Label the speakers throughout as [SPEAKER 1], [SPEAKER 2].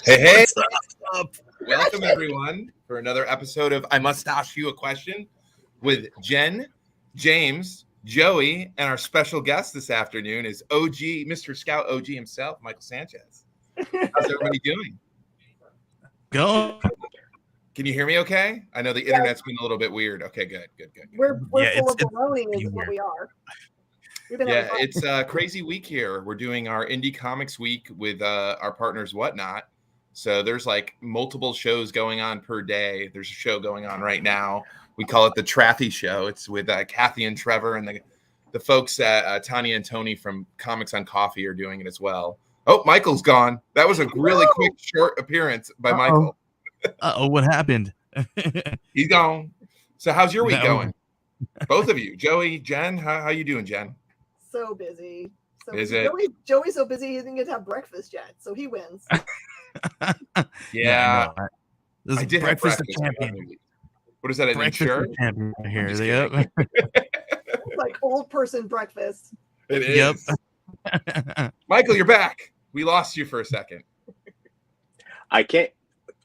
[SPEAKER 1] Hey,
[SPEAKER 2] What's up?
[SPEAKER 1] welcome everyone for another episode of I Must Ask You a Question with Jen, James, Joey, and our special guest this afternoon is OG, Mr. Scout OG himself, Michael Sanchez. How's everybody doing?
[SPEAKER 2] Go.
[SPEAKER 1] Can you hear me okay? I know the internet's been a little bit weird. Okay, good.
[SPEAKER 3] We're full of baloney is what we are.
[SPEAKER 1] Yeah, it's a crazy week here. We're doing our Indie Comics Week with our partners Whatnot. So there's like multiple shows going on per day. There's a show going on right now. We call it the Trathy Show. It's with Kathy and Trevor and the folks at Tanya and Tony from Comics on Coffee are doing it as well. Oh, Michael's gone. That was a really quick, short appearance by Michael.
[SPEAKER 2] What happened?
[SPEAKER 1] He's gone. So how's your week going? Both of you, Joey, Jen, how you doing, Jen?
[SPEAKER 3] So busy.
[SPEAKER 1] Is it?
[SPEAKER 3] Joey's so busy he didn't get to have breakfast yet, so he wins.
[SPEAKER 1] Yeah,
[SPEAKER 2] this
[SPEAKER 1] I did
[SPEAKER 2] breakfast
[SPEAKER 1] have breakfast.
[SPEAKER 2] champion.
[SPEAKER 1] What is that? An shirt?
[SPEAKER 2] Champion here.
[SPEAKER 1] Yep.
[SPEAKER 3] Like old person breakfast.
[SPEAKER 1] It is. Yep. Michael, you're back. We lost you for a second.
[SPEAKER 4] I can't.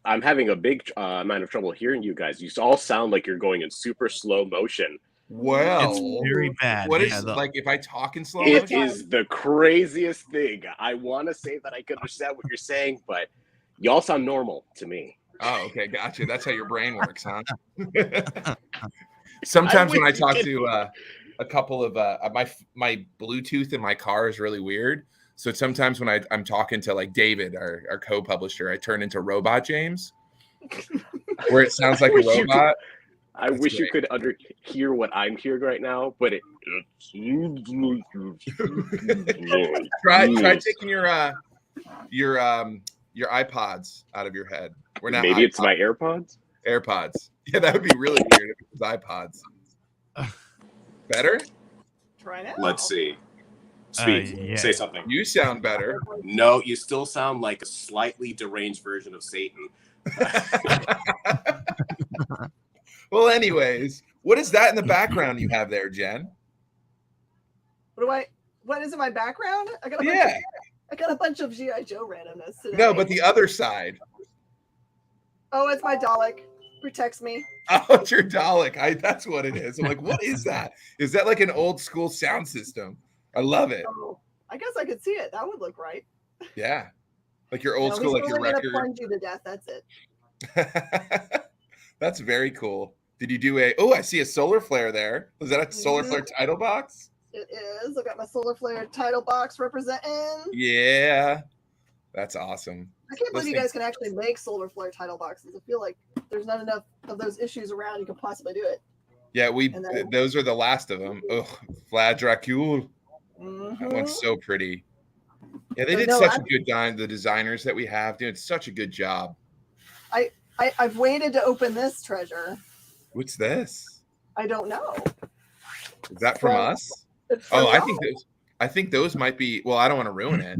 [SPEAKER 4] I'm having a big amount of trouble hearing you guys. You all sound like you're going in super slow motion.
[SPEAKER 1] Well,
[SPEAKER 2] it's very bad.
[SPEAKER 1] What is like if I talk in slow
[SPEAKER 4] motion?
[SPEAKER 1] It
[SPEAKER 4] is the craziest thing. I want to say that I can understand what you're saying, but y'all sound normal to me.
[SPEAKER 1] Oh, okay, gotcha. That's how your brain works, huh? Sometimes when I talk to a couple of my Bluetooth in my car is really weird. So sometimes when I'm talking to like David, our co-publisher, I turn into Robot James, where it sounds like a robot.
[SPEAKER 4] I wish you could hear what I'm hearing right now, but it.
[SPEAKER 1] try taking your iPods out of your head.
[SPEAKER 4] We're not. Maybe it's my AirPods.
[SPEAKER 1] AirPods. Yeah, that would be really weird if it was iPods. Better?
[SPEAKER 3] Try now.
[SPEAKER 5] Let's see. Speak. Say something.
[SPEAKER 1] You sound better.
[SPEAKER 5] No, you still sound like a slightly deranged version of Satan.
[SPEAKER 1] Well, anyways, what is that in the background you have there, Jen?
[SPEAKER 3] What is in my background? I got a bunch of G.I. Joe randomness today.
[SPEAKER 1] No, but the other side.
[SPEAKER 3] Oh, it's my Dalek. Protects me.
[SPEAKER 1] Oh, it's your Dalek. That's what it is. I'm like, what is that? Is that like an old school sound system? I love it.
[SPEAKER 3] Oh, I guess I could see it. That would look right.
[SPEAKER 1] Yeah. Like your old school, like your record.
[SPEAKER 3] He's plunge you to death. That's it.
[SPEAKER 1] That's very cool. Did you do I see a solar flare there. Was that a solar flare title box?
[SPEAKER 3] It is. I got my solar flare title box representing.
[SPEAKER 1] Yeah. That's awesome.
[SPEAKER 3] I can't believe you guys can actually make solar flare title boxes. I feel like there's not enough of those issues around you can possibly do it.
[SPEAKER 1] Yeah, those are the last of them. Oh, Vlad Dracul. That one's so pretty. Yeah, they did such a good job. The designers that we have doing such a good job.
[SPEAKER 3] I've waited to open this treasure.
[SPEAKER 1] What's this?
[SPEAKER 3] I don't know.
[SPEAKER 1] Is that from us? Oh, I think those might be. Well, I don't want to ruin it.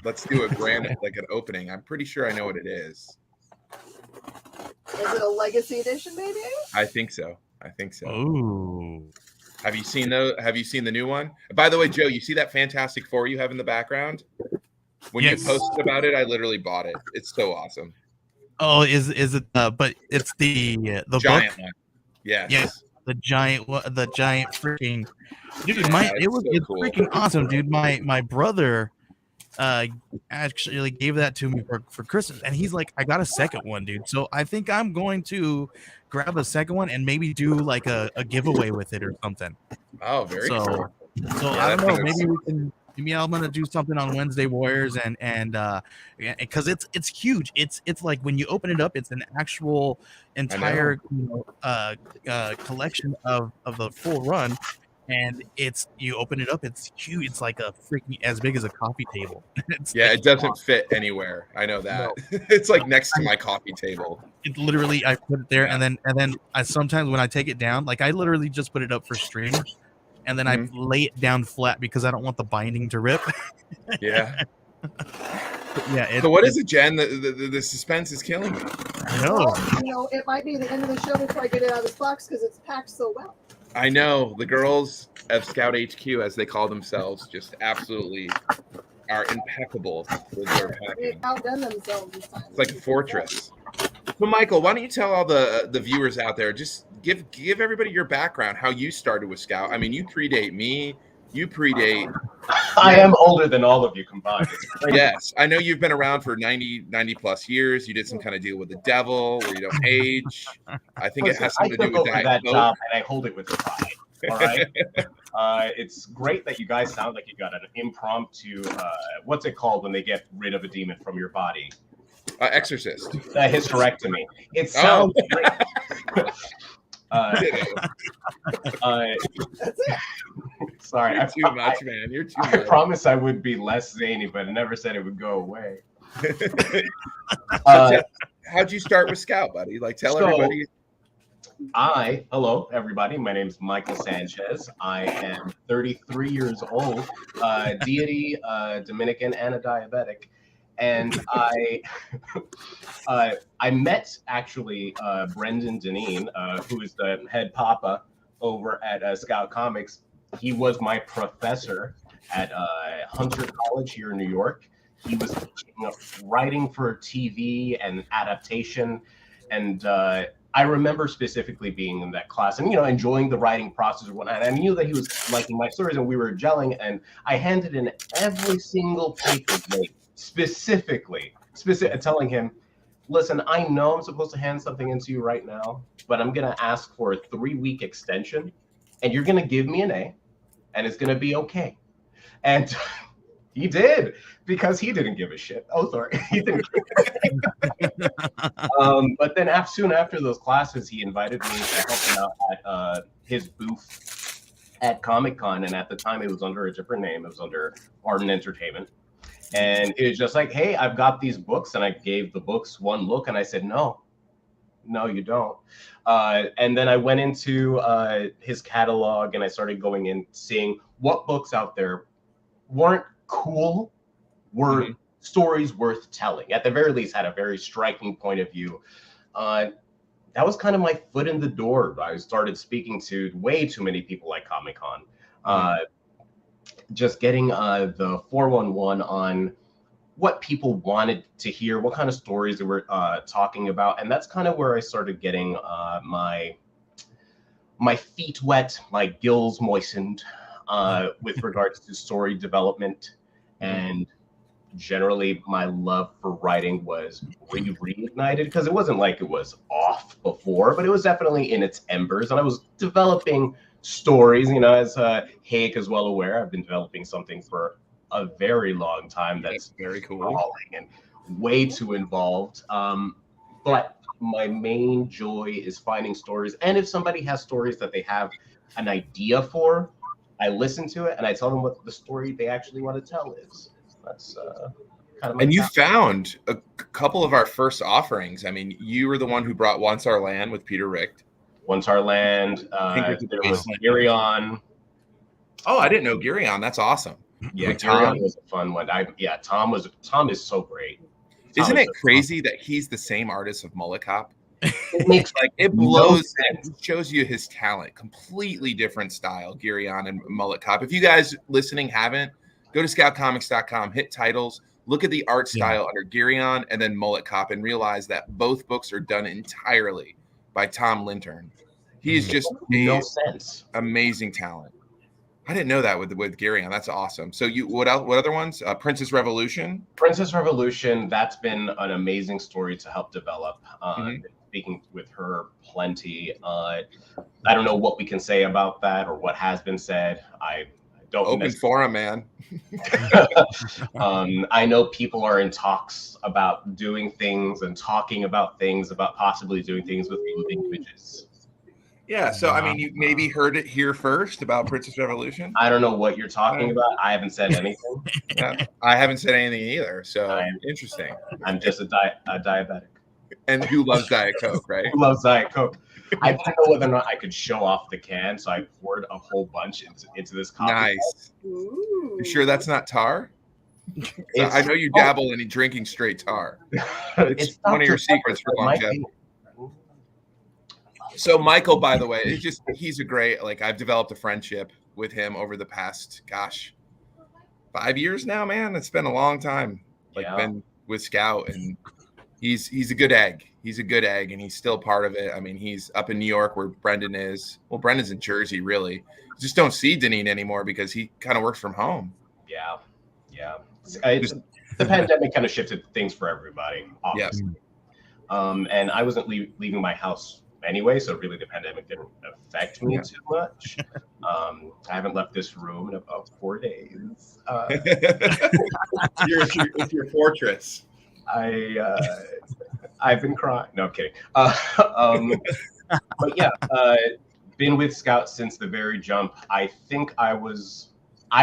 [SPEAKER 1] Let's do a grand like an opening. I'm pretty sure I know what it is.
[SPEAKER 3] Is it a legacy edition, maybe?
[SPEAKER 1] I think so.
[SPEAKER 2] Ooh.
[SPEAKER 1] Have you seen the new one? By the way, Joe, you see that Fantastic Four you have in the background? When you posted about it, I literally bought it. It's so awesome.
[SPEAKER 2] Oh, is it? But it's the
[SPEAKER 1] giant
[SPEAKER 2] book?
[SPEAKER 1] One. Yes.
[SPEAKER 2] Yeah. The giant freaking dude. It's cool. Freaking awesome, dude. My brother actually gave that to me for Christmas, and he's like, I got a second one, dude. So I think I'm going to grab a second one and maybe do like a giveaway with it or something.
[SPEAKER 1] Oh, very cool.
[SPEAKER 2] So I don't know. Maybe we can. Maybe I'm gonna do something on Wednesday Warriors and because it's huge. It's like when you open it up, it's an actual entire collection of the full run, and you open it up, it's huge. It's like a freaking as big as a coffee table.
[SPEAKER 1] It doesn't fit anywhere. I know that. No. It's like next to my coffee table.
[SPEAKER 2] It literally, I put it there, and then I sometimes when I take it down, like I literally just put it up for stream. And then I lay it down flat because I don't want the binding to rip.
[SPEAKER 1] Yeah.
[SPEAKER 2] Yeah.
[SPEAKER 1] So what is it, Jen? The suspense is killing me.
[SPEAKER 2] I know.
[SPEAKER 3] Well, it might be the end of the show before I get it out of this box because it's packed so well.
[SPEAKER 1] I know. The girls of Scout HQ, as they call themselves, just absolutely are impeccable with their
[SPEAKER 3] They
[SPEAKER 1] packing.
[SPEAKER 3] outdone themselves this time.
[SPEAKER 1] It's like a fortress. So, Michael, why don't you tell all the viewers out there, just give everybody your background, how you started with Scout. I mean, you predate me. You predate.
[SPEAKER 4] I am older than all of you combined.
[SPEAKER 1] Yes, I know you've been around for 90 plus years. You did some kind of deal with the devil where you don't age. I think it has something to do with Diet
[SPEAKER 4] that
[SPEAKER 1] Coke.
[SPEAKER 4] job, and I hold it with pride. All right. It's great that you guys sound like you got an impromptu. What's it called when they get rid of a demon from your body?
[SPEAKER 1] Exorcist.
[SPEAKER 4] A hysterectomy. It sounds great. Sorry,
[SPEAKER 1] You're too much, man. You're too much.
[SPEAKER 4] I promise I would be less zany, but I never said it would go away.
[SPEAKER 1] How'd you start with Scout, buddy? Like, tell everybody.
[SPEAKER 4] Hello, everybody. My name is Michael Sanchez. I am 33 years old, deity, Dominican, and a diabetic. And I met actually Brendan Deneen, who is the head papa over at Scout Comics. He was my professor at Hunter College here in New York. He was writing for TV and adaptation, and I remember specifically being in that class and enjoying the writing process and whatnot. I knew that he was liking my stories, and we were gelling. And I handed in every single paper specifically telling him, listen, I know I'm supposed to hand something into you right now, but I'm going to ask for a 3-week extension, and you're going to give me an A, and it's going to be okay. And he did, because he didn't give a shit. Oh, sorry. He didn't. But then soon after those classes, he invited me to help him out at his booth at Comic-Con. And at the time, it was under a different name. It was under Art and Entertainment. And it was just like, hey, I've got these books. And I gave the books one look, and I said, no, you don't. And then I went into his catalog, and I started going in, seeing what books out there weren't cool, were stories worth telling. At the very least, had a very striking point of view. That was kind of my foot in the door. I started speaking to way too many people at Comic-Con. Just getting the 411 on what people wanted to hear, what kind of stories they were talking about. And that's kind of where I started getting my feet wet, my gills moistened with regards to story development. And generally, my love for writing was reignited, because it wasn't like it was off before, but it was definitely in its embers. And I was developing stories, as Hayek is well aware. I've been developing something for a very long time that's
[SPEAKER 1] very cool
[SPEAKER 4] and way too involved. But my main joy is finding stories. And if somebody has stories that they have an idea for, I listen to it and I tell them what the story they actually want to tell is. That's kind of.
[SPEAKER 1] And you found a couple of our first offerings. I mean, you were the one who brought Once Our Land with Peter Richt.
[SPEAKER 4] Once Our Land. There was Girion.
[SPEAKER 1] Oh, I didn't know Girion. That's awesome.
[SPEAKER 4] Yeah, Girion was a fun one. Tom is so great.
[SPEAKER 1] Isn't it crazy that he's the same artist of Mullet Cop?
[SPEAKER 4] It makes
[SPEAKER 1] it blows. It shows you his talent. Completely different style, Girion and Mullet Cop. If you guys listening haven't, go to scoutcomics.com, hit titles, look at the art style under Girion and then Mullet Cop, and realize that both books are done entirely by Tom Lintern. He is just amazing talent. I didn't know that with Girion. That's awesome. So what else? What other ones? Princess Revolution.
[SPEAKER 4] Princess Revolution. That's been an amazing story to help develop. Speaking with her plenty. I don't know what we can say about that or what has been said. I don't.
[SPEAKER 1] Open forum, man.
[SPEAKER 4] I know people are in talks about doing things and talking about things, about possibly doing things with moving images.
[SPEAKER 1] Yeah, so I mean, you maybe heard it here first about Princess Revolution.
[SPEAKER 4] I don't know what you're talking about. I haven't said anything.
[SPEAKER 1] Yeah, I haven't said anything either. So interesting.
[SPEAKER 4] I'm just a diabetic.
[SPEAKER 1] And who loves Diet Coke, right?
[SPEAKER 4] Who loves Diet Coke? I didn't know whether or not I could show off the can, so I poured a whole bunch into this coffee.
[SPEAKER 1] Nice. You sure that's not tar? I know you dabble in drinking straight tar. It's one of your secrets for longevity. So Michael, by the way, he's a great, I've developed a friendship with him over the past, 5 years now, man. It's been a long time. Like been with Scout, and he's a good egg. He's a good egg, and he's still part of it. I mean, he's up in New York where Brendan is. Well, Brendan's in Jersey, really. You just don't see Deneen anymore because he kind of works from home.
[SPEAKER 4] Yeah. The pandemic kind of shifted things for everybody, obviously. Yep. And I wasn't leaving my house anyway, so really the pandemic didn't affect me too much. I haven't left this room in about 4 days.
[SPEAKER 1] It's your fortress.
[SPEAKER 4] I've been crying. No, I'm kidding. But yeah, been with Scout since the very jump. I think I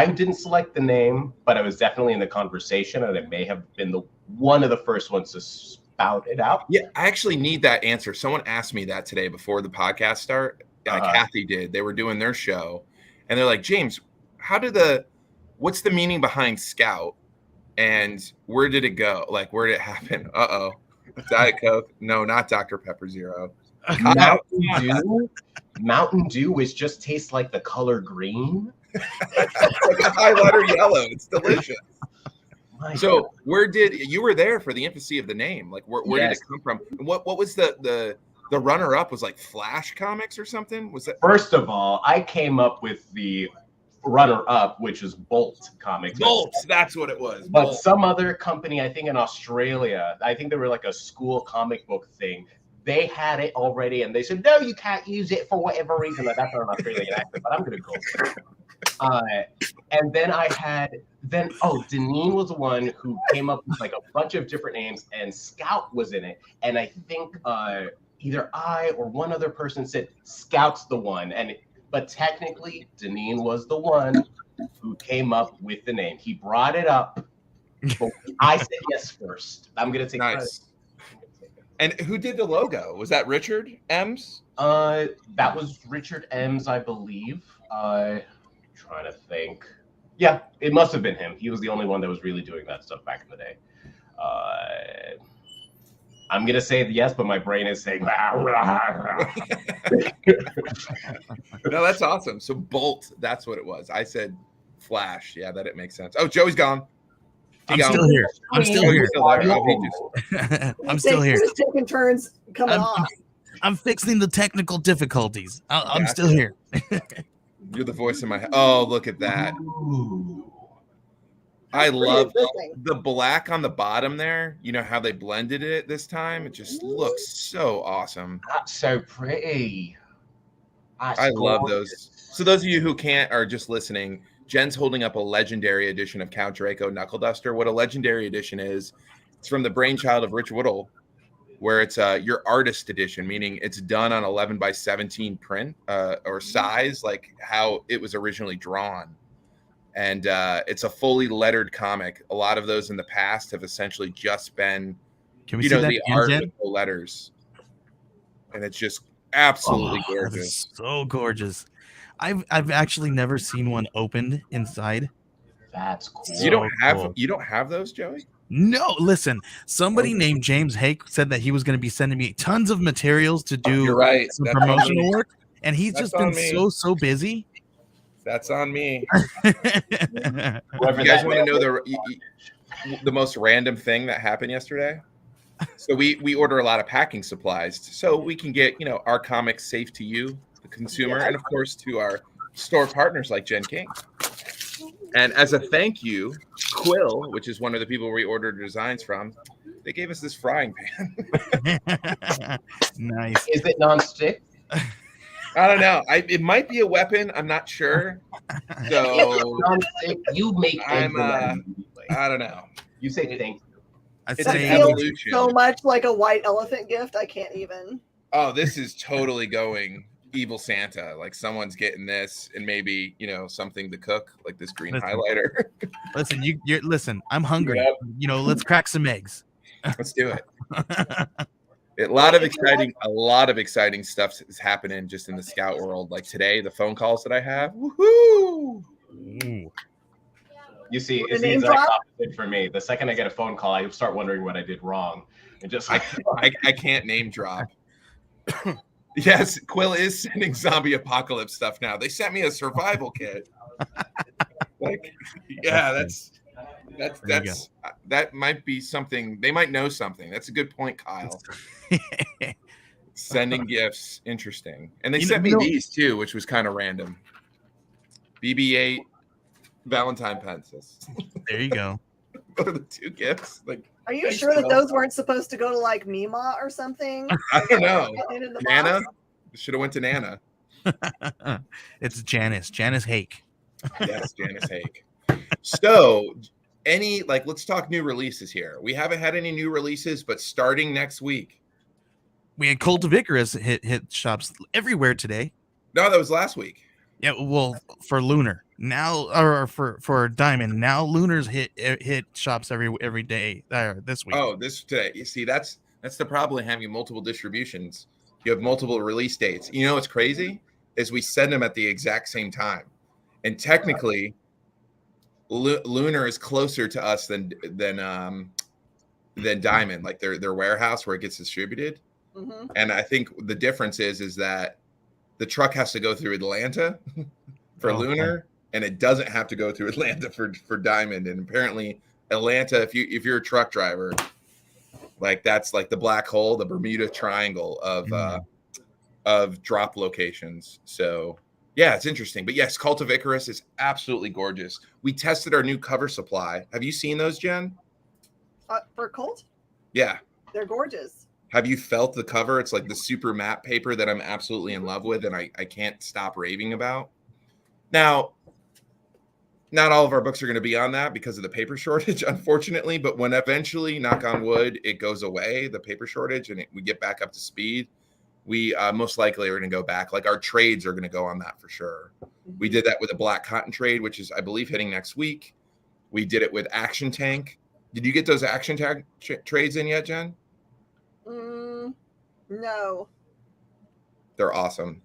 [SPEAKER 4] didn't select the name, but I was definitely in the conversation, and I may have been one of the first ones to spout it out.
[SPEAKER 1] Yeah, I actually need that answer. Someone asked me that today before the podcast start. Kathy did. They were doing their show, and they're like, James, what's the meaning behind Scout, and where did it go? Like, where did it happen? Diet Coke? No, not Dr. Pepper Zero.
[SPEAKER 4] Mountain Dew, which just tastes like the color green.
[SPEAKER 1] Like a highlighter yellow. It's delicious. So you were there for the infancy of the name? Like where did it come from? What was the runner up? Was like Flash Comics or something? Was that?
[SPEAKER 4] First of all, I came up with the runner up, which was Bolt Comics.
[SPEAKER 1] Bolt, that's what it was.
[SPEAKER 4] But
[SPEAKER 1] Bolt.
[SPEAKER 4] Some other company, I think in Australia, I think they were like a school comic book thing. They had it already, and they said, no, you can't use it for whatever reason. Like, that's not an Australian accent, but I'm going to go for it. And then Deneen was the one who came up with like a bunch of different names, and Scout was in it. And I think either I or one other person said Scout's the one. But technically, Deneen was the one who came up with the name. He brought it up. But I said yes first. I'm going to take credit.
[SPEAKER 1] And who did the logo? Was that Richard Ems?
[SPEAKER 4] That was Richard Ems, I believe. Trying to think. Yeah, it must have been him. He was the only one that was really doing that stuff back in the day. I'm going to say yes, but my brain is saying...
[SPEAKER 1] No, that's awesome. So Bolt, that's what it was. I said Flash. Yeah, that it makes sense. Oh, Joey's gone.
[SPEAKER 2] I'm still here. I'm still here. I'm still here.
[SPEAKER 3] Just taking turns coming off.
[SPEAKER 2] I'm fixing the technical difficulties. I'm still here.
[SPEAKER 1] You're the voice in my head. Oh, look at that. I love the black on the bottom there. You know how they blended it this time? It just looks so awesome.
[SPEAKER 4] That's so pretty.
[SPEAKER 1] I love those. So those of you who are just listening, Jen's holding up a legendary edition of Count Draco Knuckle Duster. What a legendary edition is, it's from the brainchild of Rich Whittle, where it's your artist edition, meaning it's done on 11x17 print or size, like how it was originally drawn. And it's a fully lettered comic. A lot of those in the past have essentially just been, the art with the letters. And it's just absolutely gorgeous.
[SPEAKER 2] So gorgeous. I've actually never seen one opened inside.
[SPEAKER 4] That's cool.
[SPEAKER 1] You don't have those, Joey?
[SPEAKER 2] No, listen. Somebody named James Hake said that he was going to be sending me tons of materials to do some promotional work, and he's just been so busy.
[SPEAKER 1] That's on me. You guys want to know the most random thing that happened yesterday? So we order a lot of packing supplies so we can get our comics safe to you, the consumer, and of course to our store partners like Jen King. And as a thank you, Quill, which is one of the people we ordered designs from, they gave us this frying pan.
[SPEAKER 2] Nice.
[SPEAKER 4] Is it nonstick?
[SPEAKER 1] I don't know. It might be a weapon. I'm not sure. So
[SPEAKER 4] you make.
[SPEAKER 1] I don't know.
[SPEAKER 4] You say thank you.
[SPEAKER 1] It's an evolution.
[SPEAKER 3] So much like a white elephant gift. I can't even.
[SPEAKER 1] Oh, this is totally going evil Santa. Like someone's getting this, and maybe something to cook, like this green highlighter.
[SPEAKER 2] Listen, listen. I'm hungry. Yep. Let's crack some eggs.
[SPEAKER 1] Let's do it. A lot of exciting stuff is happening just in the Scout world. Like today, the phone calls that I have. Woohoo!
[SPEAKER 4] You see, it's the exact opposite for me. The second I get a phone call, I start wondering what I did wrong. And just
[SPEAKER 1] I can't name drop. Yes, Quill is sending zombie apocalypse stuff now. They sent me a survival kit. Like, yeah,
[SPEAKER 2] There you
[SPEAKER 1] that might be something. They might know something. That's a good point, Kyle. Sending gifts, interesting. And they sent me these too, which was kind of random. BB-8 Valentine pencils.
[SPEAKER 2] There you go.
[SPEAKER 1] What are the two gifts? Like,
[SPEAKER 3] are you sure that those weren't supposed to go to like Mima or something?
[SPEAKER 1] I don't know.
[SPEAKER 3] Nana
[SPEAKER 1] should have went to Nana.
[SPEAKER 2] It's Janice Hake.
[SPEAKER 1] Yes, Janice Hake. So, let's talk new releases here. We haven't had any new releases, but starting next week,
[SPEAKER 2] we had Cult of Icarus hit shops everywhere today.
[SPEAKER 1] No, that was last week.
[SPEAKER 2] Yeah, well, for Lunar now, or for Diamond now, Lunar's hit shops every day this week.
[SPEAKER 1] Oh, this today. You see, that's the problem having multiple distributions. You have multiple release dates. You know what's crazy is we send them at the exact same time, and technically, Lunar is closer to us than Diamond, like their warehouse where it gets distributed.
[SPEAKER 3] Mm-hmm.
[SPEAKER 1] And I think the difference is that the truck has to go through Atlanta for Lunar, and it doesn't have to go through Atlanta for Diamond. And apparently, Atlanta, if you're a truck driver, like that's like the black hole, the Bermuda Triangle of drop locations. So yeah, it's interesting. But yes, Cult of Icarus is absolutely gorgeous. We tested our new cover supply. Have you seen those, Jen?
[SPEAKER 3] For Cult?
[SPEAKER 1] Yeah,
[SPEAKER 3] they're gorgeous.
[SPEAKER 1] Have you felt the cover? It's like the super matte paper that I'm absolutely in love with, and I can't stop raving about. Now, not all of our books are going to be on that because of the paper shortage, unfortunately. But when eventually, knock on wood, it goes away, the paper shortage, and we get back up to speed, we most likely are going to go back. Like our trades are going to go on that for sure. We did that with a Black Cotton trade, which is, I believe, hitting next week. We did it with Action Tank. Did you get those Action Tank trades in yet, Jen?
[SPEAKER 3] No.
[SPEAKER 1] They're awesome.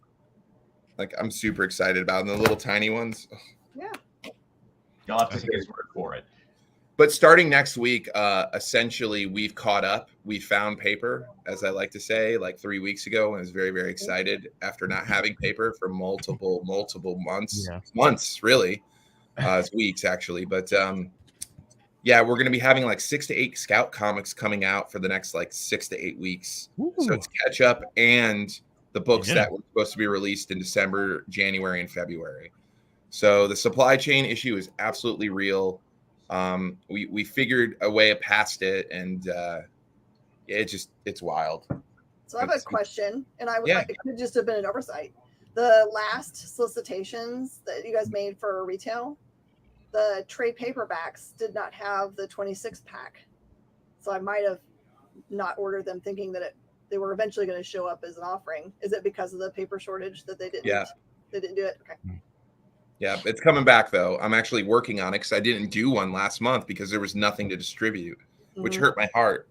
[SPEAKER 1] Like, I'm super excited about them, the little tiny ones.
[SPEAKER 3] Yeah.
[SPEAKER 4] You'll have to take his word for it.
[SPEAKER 1] But starting next week, essentially, we've caught up. We found paper, as I like to say, like 3 weeks ago, and I was very, very excited after not having paper for multiple months.
[SPEAKER 2] Yeah.
[SPEAKER 1] Months, really. It's weeks, actually. But yeah, we're going to be having like 6 to 8 Scout comics coming out for the next like 6 to 8 weeks.
[SPEAKER 2] Ooh.
[SPEAKER 1] So it's catch up and the books that were supposed to be released in December, January, and February. So the supply chain issue is absolutely real. We figured a way past it, and it's wild.
[SPEAKER 3] So I have a question, and it could just have been an oversight. The last solicitations that you guys made for retail, the trade paperbacks did not have the 26 pack. So I might have not ordered them thinking that they were eventually going to show up as an offering. Is it because of the paper shortage that they didn't do it? Okay.
[SPEAKER 1] Yeah, it's coming back though. I'm actually working on it because I didn't do one last month because there was nothing to distribute, which hurt my heart.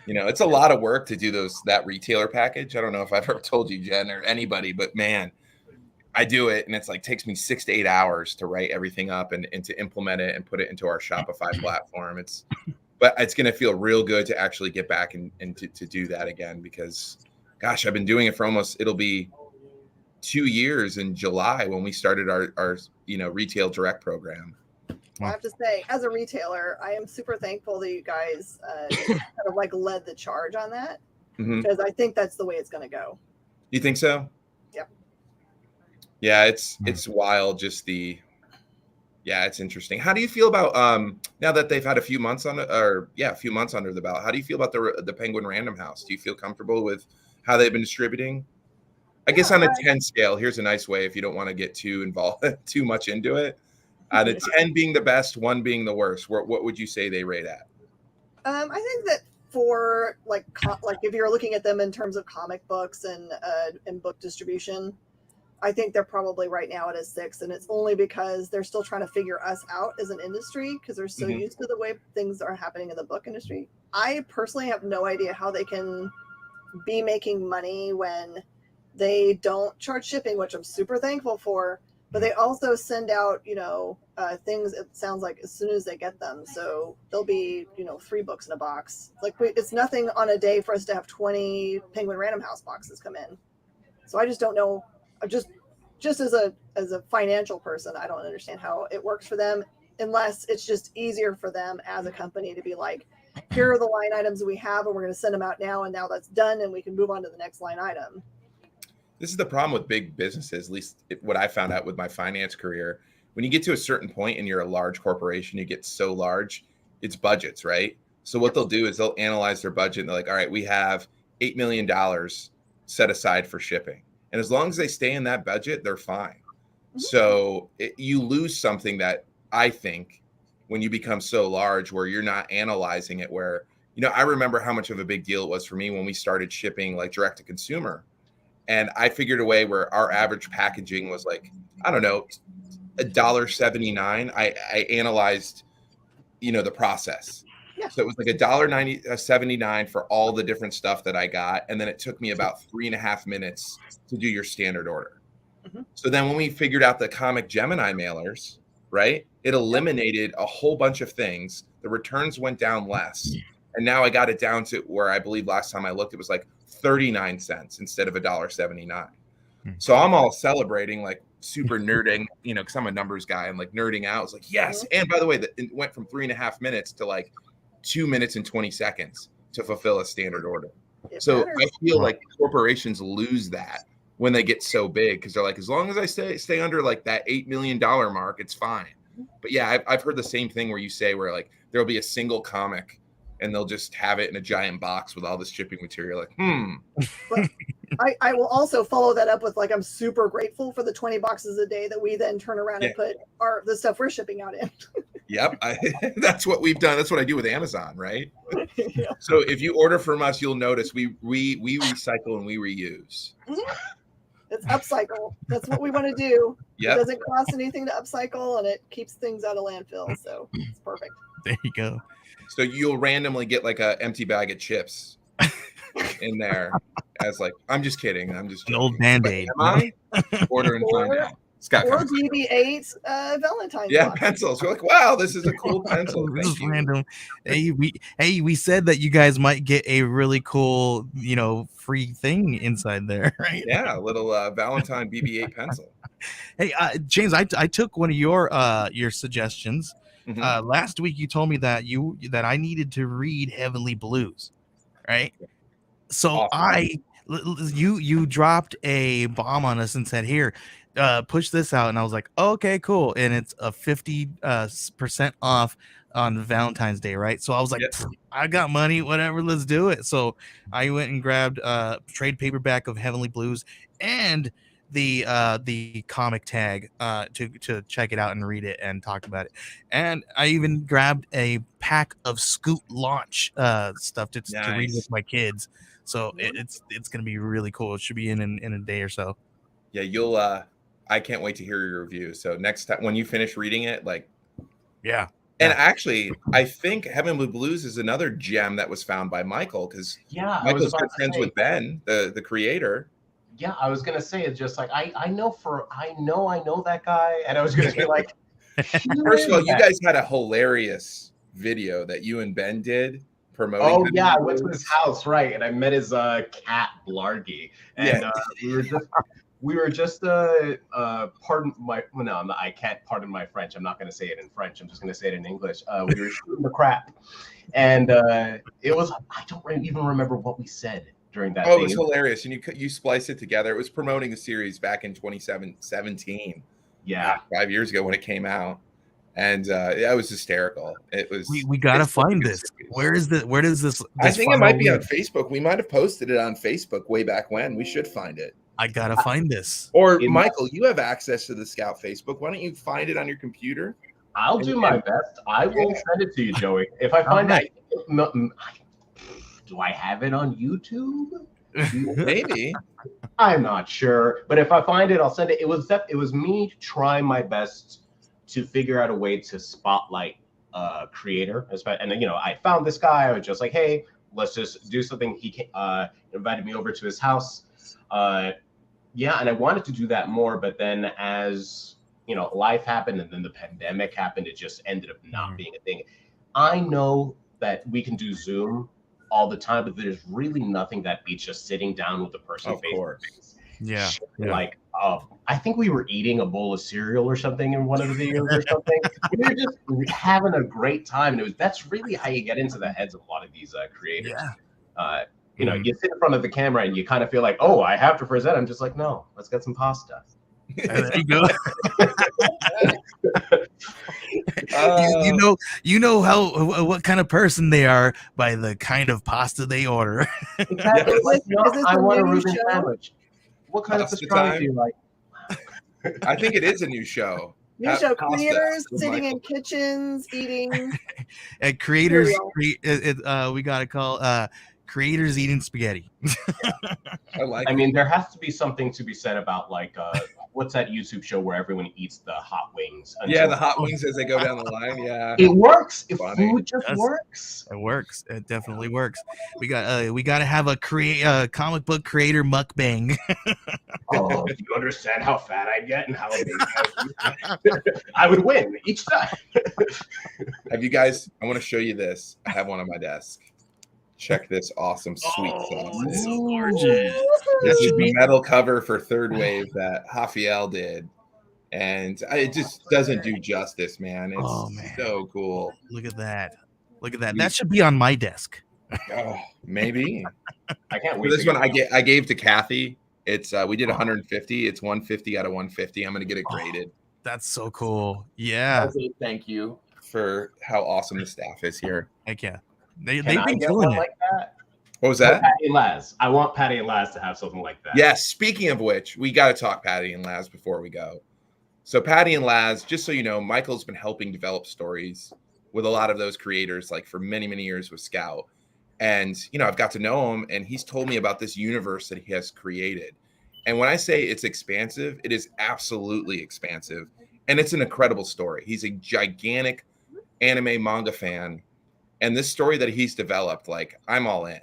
[SPEAKER 1] You know, it's a lot of work to do that retailer package. I don't know if I've ever told you, Jen, or anybody, but man, I do it, and it's like takes me 6 to 8 hours to write everything up and to implement it and put it into our Shopify platform. But it's going to feel real good to actually get back and to do that again because, gosh, I've been doing it for it'll be 2 years in July when we started our retail direct program.
[SPEAKER 3] I have to say, as a retailer, I am super thankful that you guys kind of like led the charge on that because I think that's the way it's going to go.
[SPEAKER 1] You think so?
[SPEAKER 3] Yep.
[SPEAKER 1] Yeah, it's wild. It's interesting. How do you feel about now that they've had a few months under the belt? How do you feel about the Penguin Random House? Do you feel comfortable with how they've been distributing? I guess on a 10 scale, here's a nice way if you don't want to get too involved, too much into it. Out of 10 being the best, 1 being the worst, what would you say they rate at?
[SPEAKER 3] I think that for like if you're looking at them in terms of comic books and book distribution, I think they're probably right now at a 6, and it's only because they're still trying to figure us out as an industry because they're so used to the way things are happening in the book industry. I personally have no idea how they can be making money when they don't charge shipping, which I'm super thankful for, but they also send out, things, it sounds like, as soon as they get them. So there'll be, 3 books in a box. Like it's nothing on a day for us to have 20 Penguin Random House boxes come in. So I just don't know. Just as a financial person, I don't understand how it works for them. unless it's just easier for them as a company to be like, here are the line items we have, and we're going to send them out now, and now that's done, and we can move on to the next line item.
[SPEAKER 1] This is the problem with big businesses, at least what I found out with my finance career. When you get to a certain point and you're a large corporation, you get so large, it's budgets, right? So what they'll do is they'll analyze their budget and they're like, all right, we have $8 million set aside for shipping. And as long as they stay in that budget, they're fine. Mm-hmm. So you lose something that I think when you become so large where you're not analyzing it, where, you know, I remember how much of a big deal it was for me when we started shipping like direct to consumer. And I figured a way where our average packaging was like, I don't know, $1.79. I analyzed, you know, the process. Yeah. So it was like $1.79 for all the different stuff that I got. And then it took me about 3.5 minutes to do your standard order. Mm-hmm. So then when we figured out the Comic Gemini mailers, right, it eliminated a whole bunch of things. The returns went down less. And now I got it down to where I believe last time I looked, it was like 39 cents instead of $1.79. Mm-hmm. So I'm all celebrating, like super nerding, you know, because I'm a numbers guy and like nerding out. It's like, yes. Mm-hmm. And by the way, it went from 3.5 minutes to like 2 minutes and 20 seconds to fulfill a standard order. So I feel like corporations lose that when they get so big, because they're like, as long as I stay under like that $8 million mark, it's fine. But yeah, I've heard the same thing where you say where like there'll be a single comic and they'll just have it in a giant box with all this shipping material. Like,
[SPEAKER 3] But I will also follow that up with like, I'm super grateful for the 20 boxes a day that we then turn around and put the stuff we're shipping out in.
[SPEAKER 1] Yep. That's what we've done. That's what I do with Amazon, right? Yeah. So if you order from us, you'll notice we recycle and we reuse.
[SPEAKER 3] Mm-hmm. It's upcycle. That's what we want to do. Yep. It doesn't cost anything to upcycle, and it keeps things out of landfill. So it's perfect.
[SPEAKER 2] There you go.
[SPEAKER 1] So you'll randomly get like an empty bag of chips in there as like, I'm just kidding. I'm just
[SPEAKER 2] an old Band-Aid.
[SPEAKER 1] Am I? Order and find out.
[SPEAKER 3] Scott or BB-8 Valentine's.
[SPEAKER 1] Yeah,
[SPEAKER 3] box.
[SPEAKER 1] Pencils. We're like, wow, this is a cool pencil.
[SPEAKER 2] This is random. We said that you guys might get a really cool, you know, free thing inside there, right?
[SPEAKER 1] Yeah, a little Valentine BB-8 pencil.
[SPEAKER 2] Hey, James, I took one of your suggestions. Mm-hmm. Last week you told me that I needed to read Heavenly Blues, right? So awesome. You dropped a bomb on us and said, here, push this out, and I was like, oh, okay, cool. And it's a 50% off on Valentine's Day, right? So I was like, I got money, whatever, let's do it. So I went and grabbed a trade paperback of Heavenly Blues and the comic tag to check it out and read it and talk about it. And I even grabbed a pack of Scoot Launch stuff to read with my kids. So it's gonna be really cool. It should be in a day or so.
[SPEAKER 1] Yeah, you'll I can't wait to hear your review. So next time when you finish reading it, like,
[SPEAKER 2] yeah.
[SPEAKER 1] And actually, I think Heavenly Blues is another gem that was found by Michael, because Michael's good friends with Ben, the creator.
[SPEAKER 4] Yeah, I was gonna say, it's just like I know that guy, and I was gonna be like,
[SPEAKER 1] first of all, you guys had a hilarious video that you and Ben did promoting.
[SPEAKER 4] Oh yeah, I went to his house, right, and I met his cat Blargy, and we were just pardon my I can't pardon my French. I'm not going to say it in French. I'm just going to say it in English. We were shooting the crap, and it was, I don't even remember what we said during that.
[SPEAKER 1] It was hilarious, and you splice it together. It was promoting the series back in 2017.
[SPEAKER 4] Yeah,
[SPEAKER 1] 5 years ago when it came out, and it was hysterical. It was.
[SPEAKER 2] We gotta find this. Where does this?
[SPEAKER 1] I think it might be on Facebook. We might have posted it on Facebook way back when. We should find it.
[SPEAKER 2] I gotta find this.
[SPEAKER 1] Or Michael, you have access to the Scout Facebook. Why don't you find it on your computer?
[SPEAKER 4] I'll do my best. I will send it to you, Joey. If I find it, do I have it on YouTube?
[SPEAKER 1] Maybe.
[SPEAKER 4] I'm not sure, but if I find it, I'll send it. It was me trying my best to figure out a way to spotlight a creator, and I found this guy. I was just like, hey, let's just do something. He invited me over to his house. And I wanted to do that more, but then as life happened and then the pandemic happened, it just ended up not being a thing. I know that we can do Zoom all the time, but there's really nothing that beats just sitting down with the person face to face.
[SPEAKER 2] Yeah.
[SPEAKER 4] Like, I think we were eating a bowl of cereal or something in one of the videos or something. We were just having a great time, and that's really how you get into the heads of a lot of these creators.
[SPEAKER 2] Yeah.
[SPEAKER 4] You sit in front of the camera and you kind of feel like, oh, I have to present. I'm just like, no, let's get some pasta.
[SPEAKER 2] There you go. You know how what kind of person they are by the kind of pasta they order.
[SPEAKER 4] Exactly.
[SPEAKER 3] Is
[SPEAKER 4] I
[SPEAKER 3] this
[SPEAKER 4] want a
[SPEAKER 3] a new
[SPEAKER 4] Reuben
[SPEAKER 3] show?
[SPEAKER 4] sandwich. What kind
[SPEAKER 1] Pasta
[SPEAKER 4] of pastrami
[SPEAKER 1] time?
[SPEAKER 4] do you like?
[SPEAKER 1] I think it is a new show.
[SPEAKER 3] New show
[SPEAKER 1] Pasta
[SPEAKER 3] creators
[SPEAKER 1] with
[SPEAKER 3] sitting
[SPEAKER 1] Michael.
[SPEAKER 3] in kitchens eating.
[SPEAKER 2] And creators,
[SPEAKER 3] cereal.
[SPEAKER 2] we gotta call creators eating spaghetti.
[SPEAKER 1] I like
[SPEAKER 4] I
[SPEAKER 1] it.
[SPEAKER 4] mean, there has to be something to be said about like what's that YouTube show where everyone eats the hot wings?
[SPEAKER 1] Yeah, the hot wings as they go down the line. Yeah,
[SPEAKER 4] It works. If
[SPEAKER 1] Funny.
[SPEAKER 4] food just works.
[SPEAKER 2] It works. It definitely works. We got to have a comic book creator mukbang.
[SPEAKER 4] Oh, do you understand how fat I get and how amazing I would win each time.
[SPEAKER 1] Have you guys? I want to show you this. I have one on my desk. Check this awesome sweet sauce.
[SPEAKER 2] It's so gorgeous.
[SPEAKER 1] This is the metal cover for Third Wave that Rafael did, and it just doesn't do justice, man. It's so cool.
[SPEAKER 2] Look at that. Look at that. That should be on my desk.
[SPEAKER 1] Oh, maybe.
[SPEAKER 4] I can't
[SPEAKER 1] For
[SPEAKER 4] wait.
[SPEAKER 1] this one, I gave to Kathy. It's we did 150. It's 150 out of 150. I'm gonna get it graded.
[SPEAKER 2] That's so cool. Yeah.
[SPEAKER 1] Thank you for how awesome the staff is here.
[SPEAKER 2] Heck yeah. They've
[SPEAKER 4] Can I
[SPEAKER 2] been
[SPEAKER 4] get
[SPEAKER 2] killing
[SPEAKER 4] one
[SPEAKER 2] it.
[SPEAKER 4] like that?
[SPEAKER 1] What was that?
[SPEAKER 4] Patty and Laz. I want Patty and Laz to have something like that.
[SPEAKER 1] Yes. Speaking of which, we got to talk Patty and Laz before we go. So Patty and Laz, just so you know, Michael's been helping develop stories with a lot of those creators, like for many, many years with Scout. And, I've got to know him, and he's told me about this universe that he has created. And when I say it's expansive, it is absolutely expansive. And it's an incredible story. He's a gigantic anime manga fan. And this story that he's developed, like, I'm all in.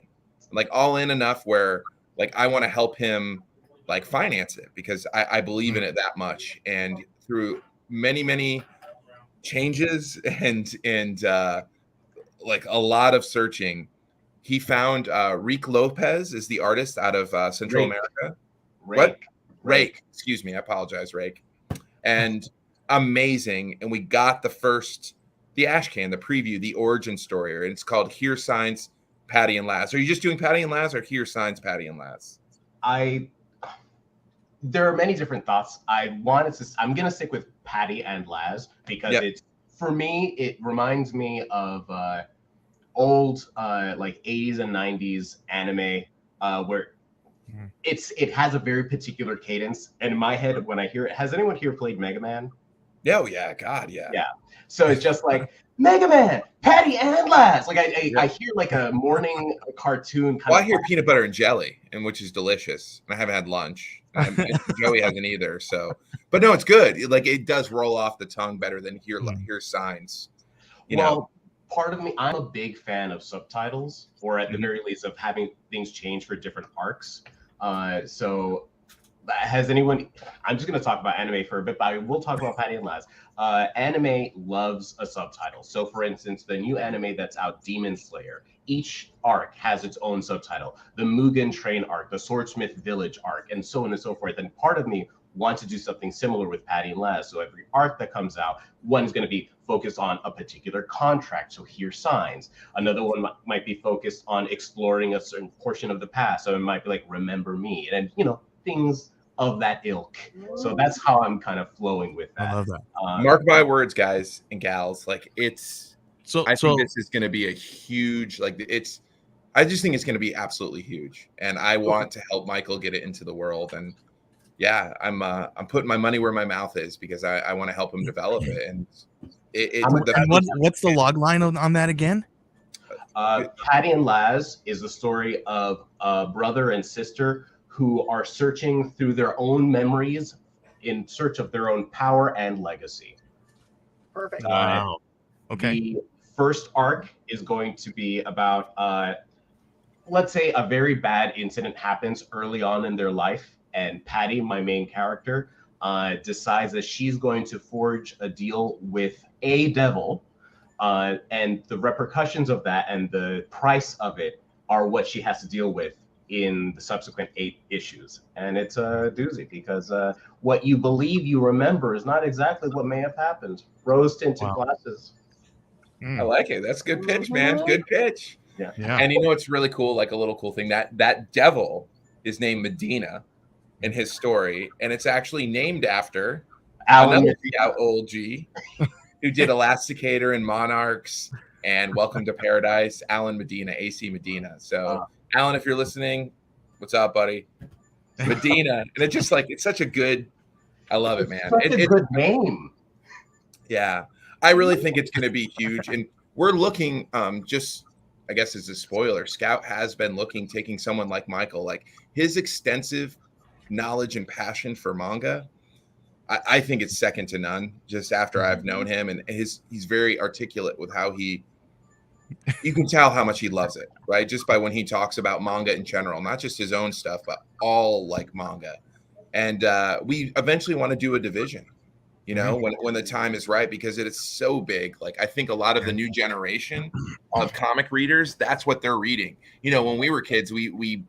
[SPEAKER 1] Like, all in enough where, like, I want to help him, like, finance it because I believe in it that much. And through many, many changes and like a lot of searching, he found Rick Lopez is the artist out of Central America. Rake. Excuse me. I apologize, Rake. And amazing. And we got the Ashcan, the preview, the origin story, and it's called Here Signs Patty and Laz. Are you just doing Patty and Laz or Here Signs Patty and Laz?
[SPEAKER 4] There are many different thoughts. I'm gonna stick with Patty and Laz because it's, for me, it reminds me of old like 80s and 90s anime where it has a very particular cadence. And in my head, when I hear it, has anyone here played Mega Man?
[SPEAKER 1] Oh yeah, God, yeah.
[SPEAKER 4] Yeah. So it's just like Mega Man, Patty and Laz. Like I hear like a morning cartoon kind
[SPEAKER 1] of. I hear peanut butter and jelly, and which is delicious. And I haven't had lunch. Joey hasn't either. So, but no, it's good. Like it does roll off the tongue better than Here Signs. You know.
[SPEAKER 4] Part of me, I'm a big fan of subtitles, or at the very least of having things change for different arcs. So has anyone, I'm just going to talk about anime for a bit, but I will talk about Patty and Laz. Anime loves a subtitle. So for instance, the new anime that's out, Demon Slayer, each arc has its own subtitle. The Mugen Train arc, the Swordsmith Village arc, and so on and so forth. And part of me wants to do something similar with Patty and Laz. So every arc that comes out, one's going to be focused on a particular contract. So Here Signs. Another one might be focused on exploring a certain portion of the past. So it might be like Remember Me, and things of that ilk. So that's how I'm kind of flowing with that.
[SPEAKER 2] I love that.
[SPEAKER 1] Mark my words, guys and gals. Like I think this is going to be a huge, I just think it's going to be absolutely huge. And I want to help Michael get it into the world. And yeah, I'm putting my money where my mouth is because I want to help him develop it. And
[SPEAKER 2] what's the log line on that again?
[SPEAKER 4] Patty and Laz is the story of a brother and sister who are searching through their own memories in search of their own power and legacy.
[SPEAKER 3] Perfect.
[SPEAKER 2] Wow. Okay.
[SPEAKER 4] The first arc is going to be about, let's say a very bad incident happens early on in their life. And Patty, my main character, decides that she's going to forge a deal with a devil. And the repercussions of that and the price of it are what she has to deal with in the subsequent 8 issues. And it's a doozy because what you believe you remember is not exactly what may have happened. Rose-tinted glasses.
[SPEAKER 1] I like it. That's a good pitch, man. Good pitch.
[SPEAKER 4] Yeah.
[SPEAKER 1] And you know what's really cool? Like a little cool thing, that devil is named Medina in his story, and it's actually named after another Scout old G who did Elasticator and Monarchs and Welcome to Paradise, Alan Medina, AC Medina. So Alan, if you're listening, what's up, buddy? Medina. And it's just like, it's such a good, I love it, man.
[SPEAKER 4] It's a good name.
[SPEAKER 1] Yeah. I really think it's going to be huge. And we're looking, just, I guess as a spoiler, Scout has been looking, taking someone like Michael, like his extensive knowledge and passion for manga. I think it's second to none just after I've known him, and he's very articulate with how you can tell how much he loves it, right? Just by when he talks about manga in general, not just his own stuff, but all like manga. And we eventually want to do a division, you know, when the time is right, because it is so big. Like, I think a lot of the new generation of comic readers, that's what they're reading. You know, when we were kids, we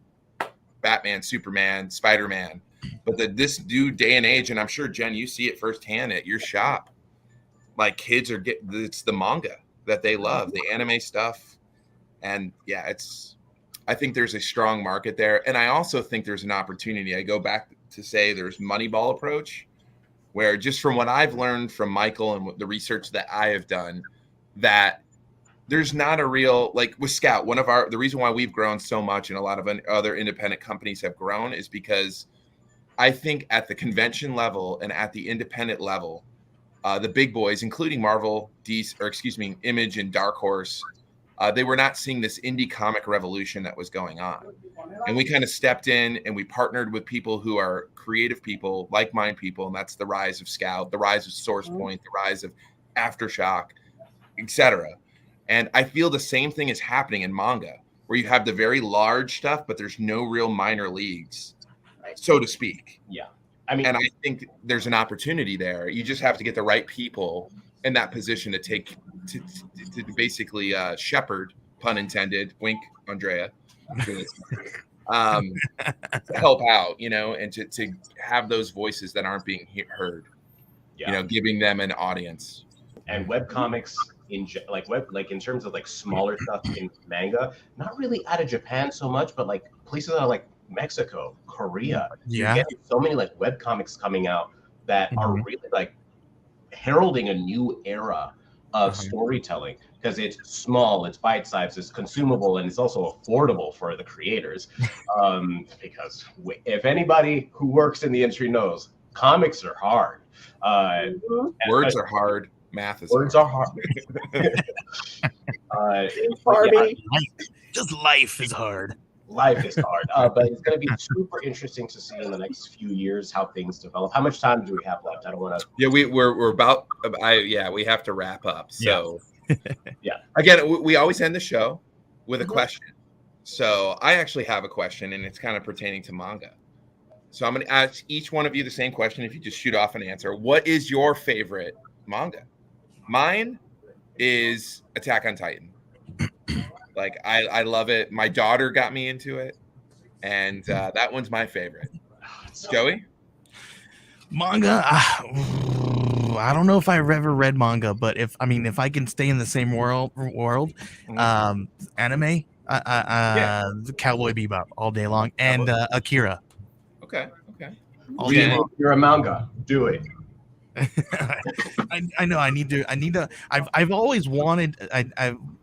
[SPEAKER 1] Batman, Superman, Spider-Man, but this new day and age, and I'm sure, Jen, you see it firsthand at your shop, like kids are it's the manga that they love, the anime stuff. And yeah, I think there's a strong market there. And I also think there's an opportunity. I go back to say there's Moneyball approach, where just from what I've learned from Michael and the research that I have done, that there's not a real, like with Scout, the reason why we've grown so much and a lot of other independent companies have grown is because I think at the convention level and at the independent level, the big boys, including Marvel, Image and Dark Horse, they were not seeing this indie comic revolution that was going on. And we kind of stepped in and we partnered with people who are creative people, like-minded people, and that's the rise of Scout, the rise of Source Point, the rise of Aftershock, etc. And I feel the same thing is happening in manga, where you have the very large stuff, but there's no real minor leagues, so to speak.
[SPEAKER 4] Yeah. I mean,
[SPEAKER 1] and I think there's an opportunity there. You just have to get the right people in that position to basically shepherd, pun intended, wink, Andrea, to help out, you know, and to have those voices that aren't being heard, you know, giving them an audience.
[SPEAKER 4] And webcomics in terms of like smaller stuff in manga, not really out of Japan so much, but like places that are like Mexico, Korea.
[SPEAKER 2] Yeah.
[SPEAKER 4] You're getting so many like webcomics coming out that are really like heralding a new era of storytelling, because it's small, it's bite-sized, it's consumable, and it's also affordable for the creators. Because if anybody who works in the industry knows, comics are hard.
[SPEAKER 1] Words are hard. Math is
[SPEAKER 4] words
[SPEAKER 1] hard.
[SPEAKER 4] are hard.
[SPEAKER 3] Barbie.
[SPEAKER 2] Just life is hard.
[SPEAKER 4] Life is hard, but it's going to be super interesting to see in the next few years how things develop. How much time do we have left? I don't want to.
[SPEAKER 1] Yeah, we're about. We have to wrap up. So,
[SPEAKER 4] yeah.
[SPEAKER 1] Again, we always end the show with a question. So I actually have a question, and it's kind of pertaining to manga. So I'm going to ask each one of you the same question. If you just shoot off an answer, what is your favorite manga? Mine is Attack on Titan. Like, I love it. My daughter got me into it, and that one's my favorite. Joey?
[SPEAKER 2] Manga? I don't know if I've ever read manga, but if I can stay in the same world, anime, Cowboy Bebop all day long, and Akira.
[SPEAKER 1] Okay.
[SPEAKER 2] All day long.
[SPEAKER 4] You're a manga. Do it.
[SPEAKER 2] I know. I need to. I've always wanted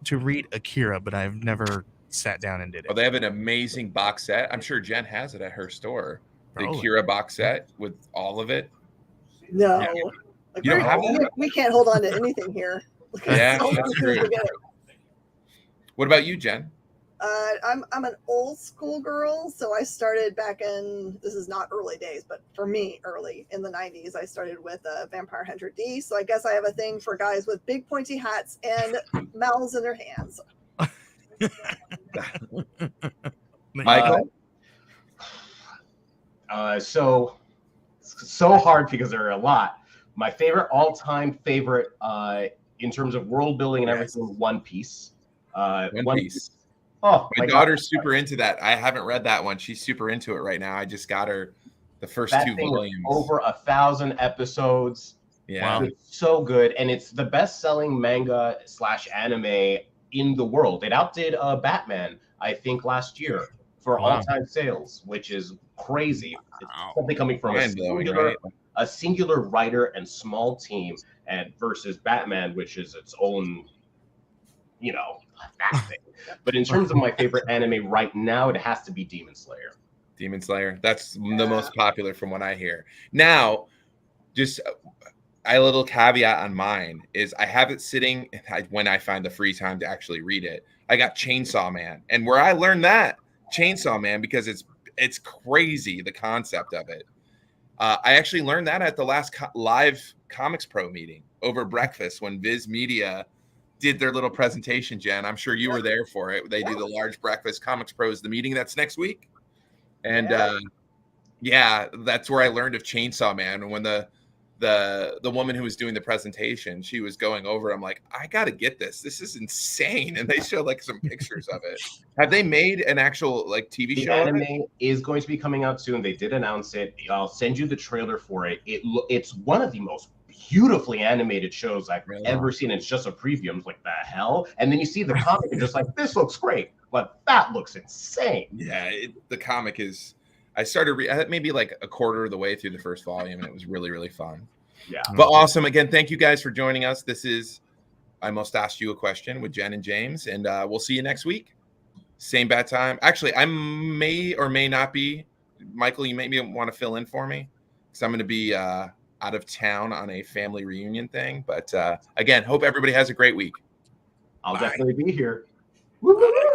[SPEAKER 2] to read Akira, but I've never sat down and did it.
[SPEAKER 1] Oh, they have an amazing box set. I'm sure Jen has it at her store. The
[SPEAKER 2] Probably.
[SPEAKER 1] Akira box set with all of it.
[SPEAKER 3] No.
[SPEAKER 1] Yeah.
[SPEAKER 3] Like,
[SPEAKER 1] You don't have that?
[SPEAKER 3] we can't hold on to anything here.
[SPEAKER 1] Yeah, that's true. What about you, Jen?
[SPEAKER 3] I'm an old school girl, so I started back in, this is not early days, but for me, early in the 90s, I started with Vampire Hunter D. So I guess I have a thing for guys with big pointy hats and mouths in their hands.
[SPEAKER 1] Michael?
[SPEAKER 4] So hard because there are a lot. My favorite, all-time favorite, in terms of world building and everything, One Piece.
[SPEAKER 1] One Piece.
[SPEAKER 4] Oh,
[SPEAKER 1] My
[SPEAKER 4] God.
[SPEAKER 1] daughter's super into that. I haven't read that one. She's super into it right now. I just got her the first
[SPEAKER 4] That
[SPEAKER 1] 2
[SPEAKER 4] thing is
[SPEAKER 1] volumes.
[SPEAKER 4] over 1,000 episodes.
[SPEAKER 1] Yeah.
[SPEAKER 2] Wow.
[SPEAKER 4] It's so good, and it's the best-selling manga / anime in the world. It outdid Batman, I think, last year for
[SPEAKER 2] Wow.
[SPEAKER 4] all-time sales, which is crazy. It's something coming from
[SPEAKER 1] Mind-blowing, right?
[SPEAKER 4] a singular writer and small team, and versus Batman, which is its own, that thing. But in terms of my favorite anime right now, it has to be Demon Slayer.
[SPEAKER 1] Demon Slayer. That's the most popular from what I hear. Now, just a little caveat on mine is I have it sitting when I find the free time to actually read it. I got Chainsaw Man, and where I learned that Chainsaw Man because it's crazy the concept of it. I actually learned that at the last live Comics Pro meeting over breakfast when Viz Media did their little presentation. Jen, I'm sure you were there for it. They do the large breakfast Comics Pros, the meeting that's next week, and that's where I learned of Chainsaw Man. And when the woman who was doing the presentation, she was going over, I'm like, I gotta get this. This is insane. And they showed like some pictures of it. Have they made an actual like TV show?
[SPEAKER 4] The anime is going to be coming out soon. They did announce it. I'll send you the trailer for it. It's one of the most beautifully animated shows I've ever seen. It's just a preview. I'm like, the hell? And then you see the comic and just like, this looks great, but that looks insane.
[SPEAKER 1] Yeah, the comic is. I started maybe like a quarter of the way through the first volume, and it was really, really fun.
[SPEAKER 4] Yeah.
[SPEAKER 1] But awesome. Again, thank you guys for joining us. This is I Must Ask You a Question with Jen and James, and we'll see you next week. Same bad time. Actually, I may or may not be. Michael, you maybe want to fill in for me because I'm going to be out of town on a family reunion thing. But again, hope everybody has a great week.
[SPEAKER 4] I'll definitely be here. Woo-hoo!